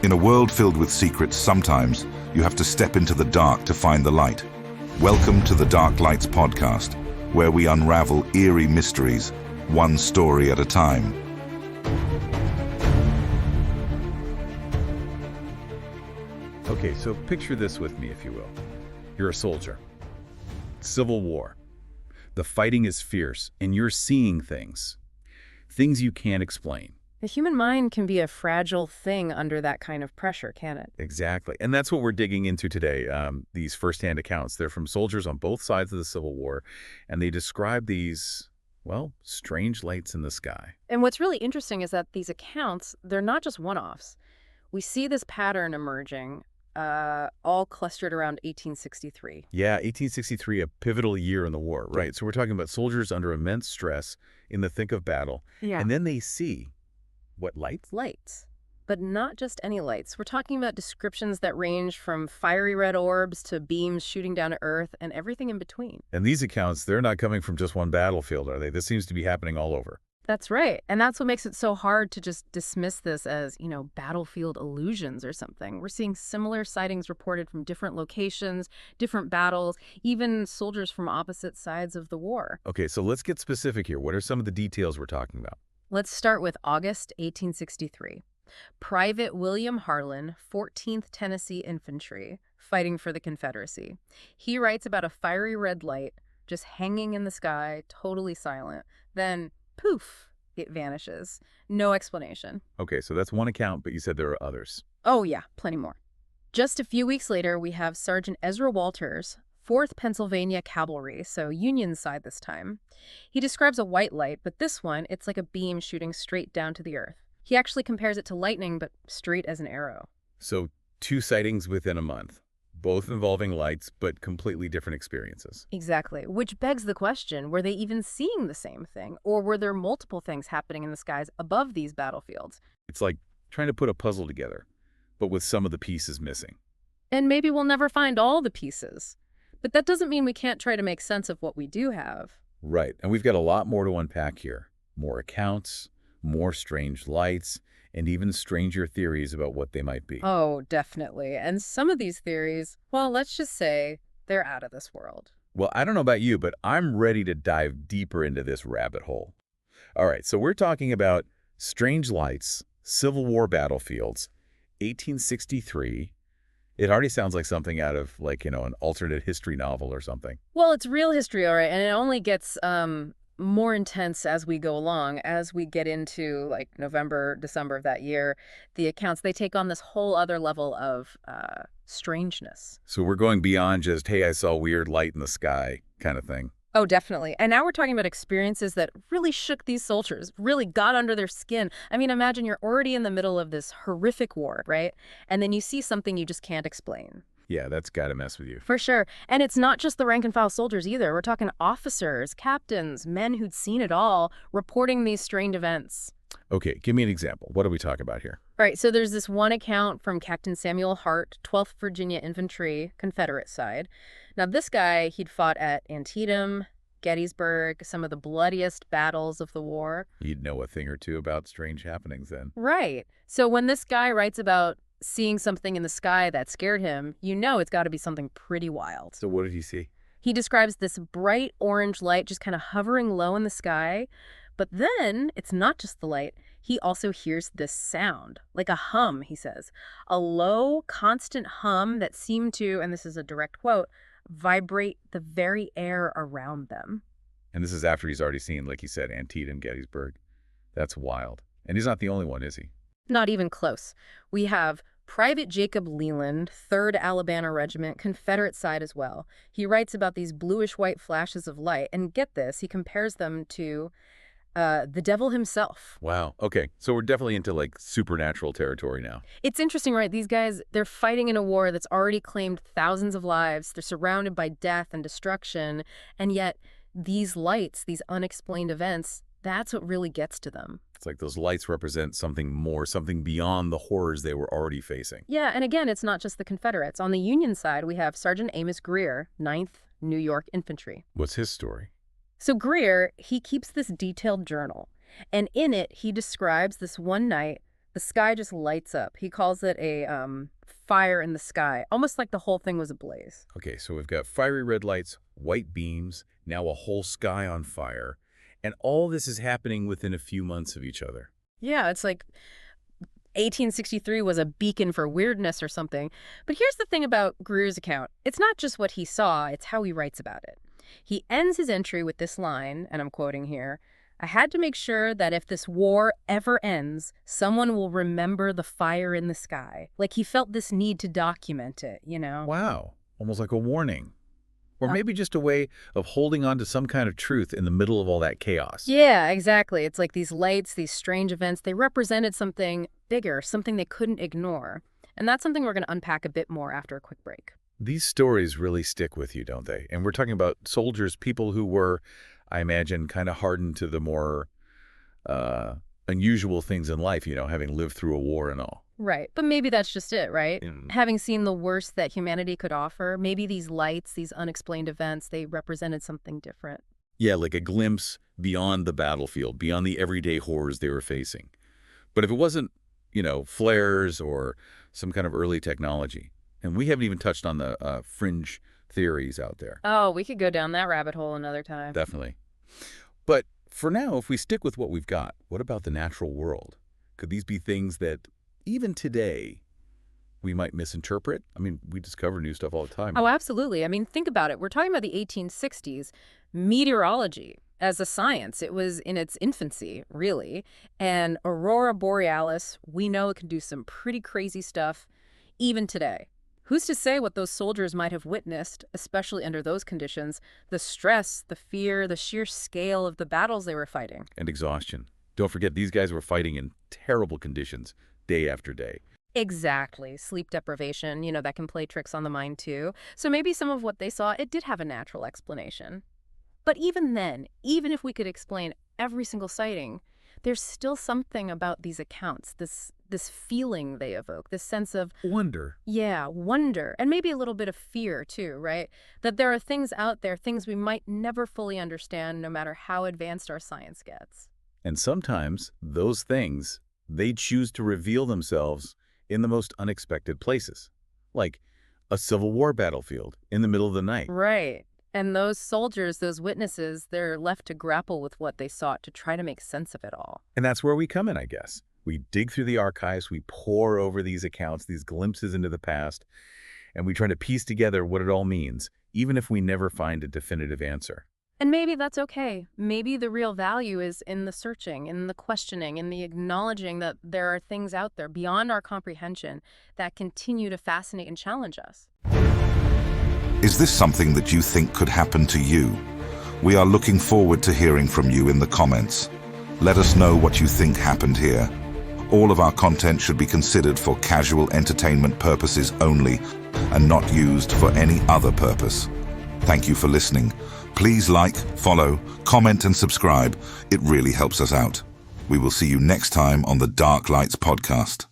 In a world filled with secrets, sometimes you have to step into the dark to find the light. Welcome to the Dark Lights podcast, where we unravel eerie mysteries, one story at a time. Okay, so picture this with me, if you will. You're a soldier. Civil War. The fighting is fierce, and you're seeing things. Things you can't explain. The human mind can be a fragile thing under that kind of pressure, can it? Exactly. And that's what we're digging into today, these firsthand accounts. They're from soldiers on both sides of the Civil War, and they describe these, well, strange lights in the sky. And what's really interesting is that these accounts, they're not just one-offs. We see this pattern emerging, all clustered around 1863. Yeah, 1863, a pivotal year in the war, right? So we're talking about soldiers under immense stress in the thick of battle. Yeah. And then they see, what lights? Lights. But not just any lights. We're talking about descriptions that range from fiery red orbs to beams shooting down to Earth and everything in between. And these accounts, they're not coming from just one battlefield, are they? This seems to be happening all over. That's right. And that's what makes it so hard to just dismiss this as, battlefield illusions or something. We're seeing similar sightings reported from different locations, different battles, even soldiers from opposite sides of the war. Okay, so let's get specific here. What are some of the details we're talking about? Let's start with August 1863. Private William Harlan, 14th Tennessee Infantry, fighting for the Confederacy. He writes about a fiery red light just hanging in the sky, totally silent. Then, poof, it vanishes. No explanation. Okay, so that's one account, but you said there are others. Oh yeah, plenty more. Just a few weeks later, we have Sergeant Ezra Walters, 4th Pennsylvania Cavalry, so Union side this time. He describes a white light, but this one, it's like a beam shooting straight down to the earth. He actually compares it to lightning, but straight as an arrow. So 2 sightings within a month, both involving lights, but completely different experiences. Exactly, which begs the question, were they even seeing the same thing? Or were there multiple things happening in the skies above these battlefields? It's like trying to put a puzzle together, but with some of the pieces missing. And maybe we'll never find all the pieces. But that doesn't mean we can't try to make sense of what we do have. Right, and we've got a lot more to unpack here. More accounts, more strange lights, and even stranger theories about what they might be. Oh, definitely. And some of these theories, well, let's just say they're out of this world. Well, I don't know about you, but I'm ready to dive deeper into this rabbit hole. All right, so we're talking about strange lights, Civil War battlefields, 1863. It already sounds like something out of, an alternate history novel or something. Well, it's real history, all right, and it only gets more intense as we go along. As we get into, November, December of that year, the accounts, they take on this whole other level of strangeness. So we're going beyond just, hey, I saw a weird light in the sky kind of thing. Oh, definitely. And now we're talking about experiences that really shook these soldiers, really got under their skin. I mean, imagine you're already in the middle of this horrific war, right? And then you see something you just can't explain. Yeah, that's got to mess with you. For sure. And it's not just the rank-and-file soldiers either. We're talking officers, captains, men who'd seen it all, reporting these strange events. Okay, give me an example. What are we talking about here? All right, so there's this one account from Captain Samuel Hart, 12th Virginia Infantry, Confederate side. Now, this guy, he'd fought at Antietam, Gettysburg, some of the bloodiest battles of the war. You'd know a thing or two about strange happenings then. Right. So when this guy writes about seeing something in the sky that scared him, you know it's got to be something pretty wild. So what did he see? He describes this bright orange light just kind of hovering low in the sky. But then it's not just the light. He also hears this sound, like a hum, he says. A low, constant hum that seemed to, and this is a direct quote, vibrate the very air around them. And this is after he's already seen, like you said, Antietam, Gettysburg. That's wild. And he's not the only one, is he? Not even close. We have Private Jacob Leland, 3rd Alabama Regiment, Confederate side as well. He writes about these bluish-white flashes of light, and get this, he compares them to the devil himself. Wow. Okay. So we're definitely into supernatural territory now. It's interesting, right? These guys, they're fighting in a war that's already claimed thousands of lives. They're surrounded by death and destruction. And yet these lights, these unexplained events, that's what really gets to them. It's like those lights represent something more, something beyond the horrors they were already facing. Yeah, and again, it's not just the Confederates. On the Union side, we have Sergeant Amos Greer, 9th New York Infantry. What's his story? So Greer, he keeps this detailed journal, and in it, he describes this one night The sky just lights up. He calls it a fire in the sky, almost like the whole thing was ablaze. Okay, so we've got fiery red lights, white beams, now a whole sky on fire, and all this is happening within a few months of each other. Yeah, it's like 1863 was a beacon for weirdness or something. But here's the thing about Greer's account. It's not just what he saw, it's how he writes about it. He ends his entry with this line, and I'm quoting here, "I had to make sure that if this war ever ends, someone will remember the fire in the sky." Like he felt this need to document it, you know? Wow, almost like a warning. Or maybe just a way of holding on to some kind of truth in the middle of all that chaos. Yeah, exactly. It's like these lights, these strange events, they represented something bigger, something they couldn't ignore. And that's something we're going to unpack a bit more after a quick break. These stories really stick with you, don't they? And we're talking about soldiers, people who were, I imagine, kind of hardened to the more unusual things in life, having lived through a war and all. Right. But maybe that's just it, right? Mm. Having seen the worst that humanity could offer, maybe these lights, these unexplained events, they represented something different. Yeah, like a glimpse beyond the battlefield, beyond the everyday horrors they were facing. But if it wasn't, flares or some kind of early technology, and we haven't even touched on the fringe theories out there. Oh, we could go down that rabbit hole another time. Definitely. But for now, if we stick with what we've got, what about the natural world? Could these be things that even today we might misinterpret? I mean, we discover new stuff all the time. Oh, absolutely. I mean, think about it. We're talking about the 1860s. Meteorology as a science, it was in its infancy, really. And aurora borealis, we know it can do some pretty crazy stuff even today. Who's to say what those soldiers might have witnessed, especially under those conditions, the stress, the fear, the sheer scale of the battles they were fighting. And exhaustion. Don't forget, these guys were fighting in terrible conditions day after day. Exactly. Sleep deprivation, that can play tricks on the mind too. So maybe some of what they saw, it did have a natural explanation. But even then, even if we could explain every single sighting, there's still something about these accounts, this feeling they evoke, this sense of Wonder. yeah, wonder, and maybe a little bit of fear too, right? That there are things out there, things we might never fully understand no matter how advanced our science gets. And sometimes those things, they choose to reveal themselves in the most unexpected places, like a Civil War battlefield in the middle of the night. Right. And those soldiers, those witnesses, they're left to grapple with what they sought to try to make sense of it all. And that's where we come in, I guess. We dig through the archives, we pore over these accounts, these glimpses into the past, and we try to piece together what it all means, even if we never find a definitive answer. And maybe that's okay. Maybe the real value is in the searching, in the questioning, in the acknowledging that there are things out there beyond our comprehension that continue to fascinate and challenge us. Is this something that you think could happen to you? We are looking forward to hearing from you in the comments. Let us know what you think happened here. All of our content should be considered for casual entertainment purposes only and not used for any other purpose. Thank you for listening. Please like, follow, comment and subscribe. It really helps us out. We will see you next time on the Dark Lights podcast.